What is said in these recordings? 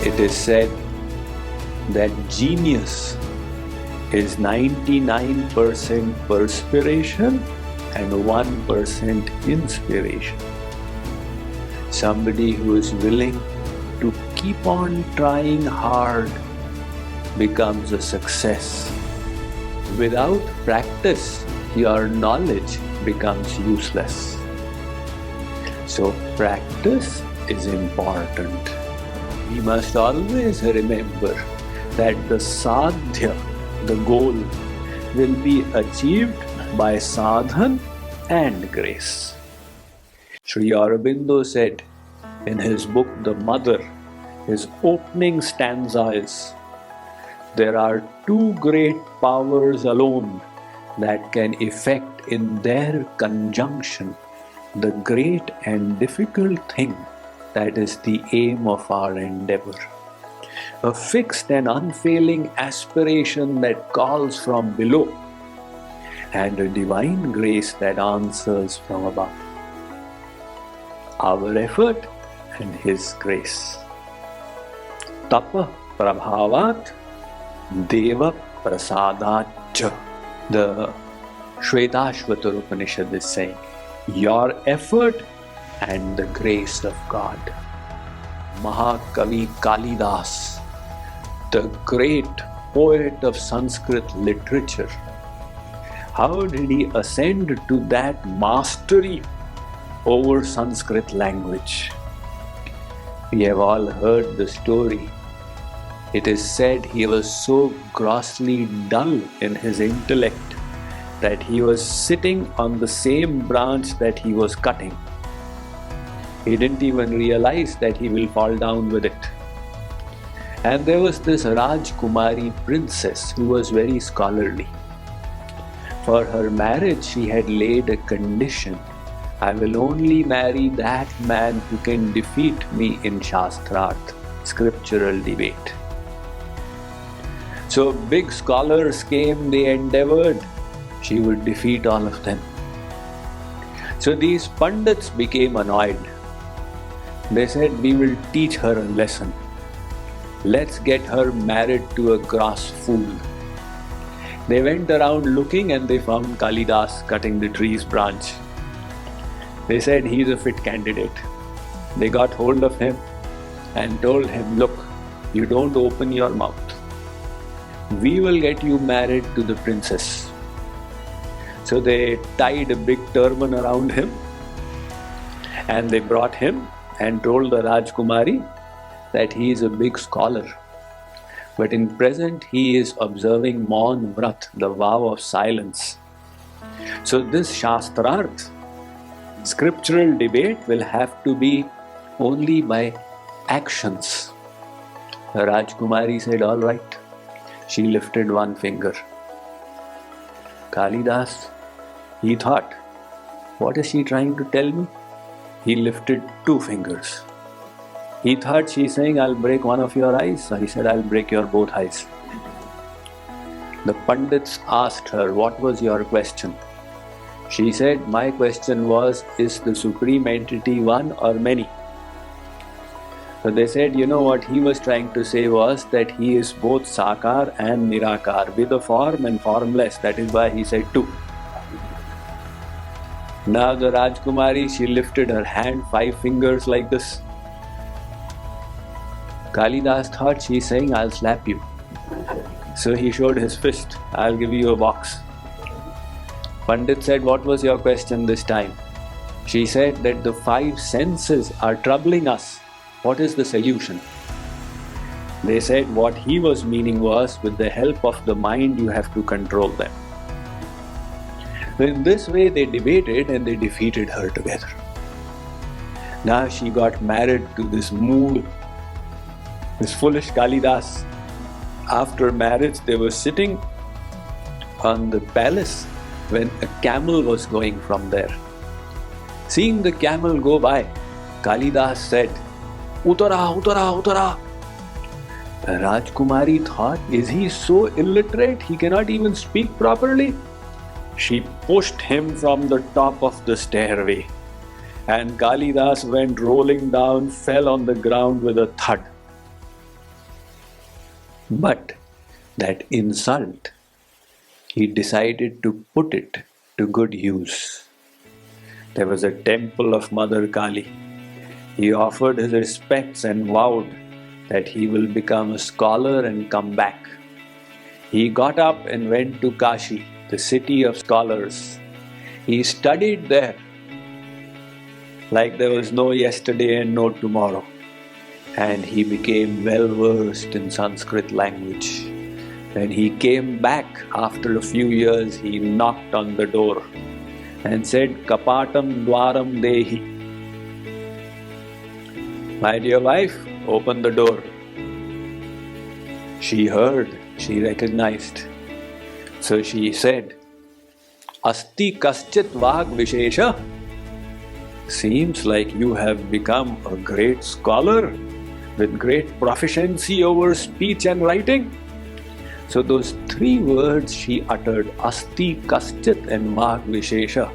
It is said that genius is 99% perspiration and 1% inspiration. Somebody who is willing to keep on trying hard becomes a success. Without practice, your knowledge becomes useless. So practice is important. We must always remember that the sadhya, the goal, will be achieved by sadhan and grace. Sri Aurobindo said in his book The Mother, his opening stanza is, "There are two great powers alone that can effect in their conjunction the great and difficult thing that is the aim of our endeavor. A fixed and unfailing aspiration that calls from below, and a divine grace that answers from above. Our effort and His grace. Tapa prabhavat deva prasadach." The Shvetashvatar Upanishad is saying, your effort and the grace of God. Mahakavi Kalidas, the great poet of Sanskrit literature, how did he ascend to that mastery over Sanskrit language? We have all heard the story. It is said he was so grossly dull in his intellect that he was sitting on the same branch that he was cutting. He didn't even realize that he will fall down with it. And there was this Rajkumari princess who was very scholarly. For her marriage, she had laid a condition. I will only marry that man who can defeat me in Shastrarth, scriptural debate. So big scholars came, they endeavored. She would defeat all of them. So these Pandits became annoyed. They said, we will teach her a lesson. Let's get her married to a gross fool. They went around looking and they found Kalidas cutting the tree's branch. They said, he's a fit candidate. They got hold of him and told him, look, you don't open your mouth. We will get you married to the princess. So they tied a big turban around him and they brought him and told the Rajkumari that he is a big scholar. But in present he is observing Maun Vrat, the vow of silence. So this Shastrarth, scriptural debate, will have to be only by actions. The Rajkumari said, all right. She lifted one finger. Kalidas, he thought, what is she trying to tell me? He lifted two fingers. He thought she's saying, I'll break one of your eyes. So he said, I'll break your both eyes. The Pandits asked her, what was your question? She said, my question was, is the Supreme Entity one or many? So they said, you know what he was trying to say was that he is both Sakar and Nirakar, with a form and formless. That is why he said two. Now the Rajkumari, she lifted her hand, 5 fingers like this. Kalidas thought she's saying, I'll slap you. So he showed his fist, I'll give you a box. Pandit said, what was your question this time? She said that the 5 senses are troubling us. What is the solution? They said what he was meaning was, with the help of the mind, you have to control them. In this way, they debated and they defeated her together. Now she got married to this mood, this foolish Kalidas. After marriage, they were sitting on the palace when a camel was going from there. Seeing the camel go by, Kalidas said, Utara, Utara, Utara. The Rajkumari thought, is he so illiterate he cannot even speak properly? She pushed him from the top of the stairway, and Kalidas went rolling down, fell on the ground with a thud. But that insult, he decided to put it to good use. There was a temple of Mother Kali. He offered his respects and vowed that he will become a scholar and come back. He got up and went to Kashi, the city of scholars. He studied there like there was no yesterday and no tomorrow. And he became well versed in Sanskrit language. When he came back after a few years, he knocked on the door and said, Kapatam Dwaram Dehi. My dear wife, open the door. She heard, she recognized. So she said, Asti Kaschit Vag Vishesha. Seems like you have become a great scholar with great proficiency over speech and writing. So those three words she uttered, Asti, Kaschit and Vag Vishesha.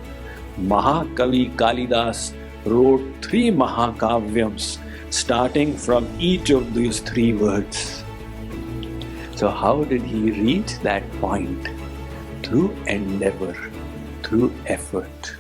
Mahakavi Kalidas wrote 3 Mahakavyams starting from each of these 3 words. So how did he reach that point? Through endeavor, through effort.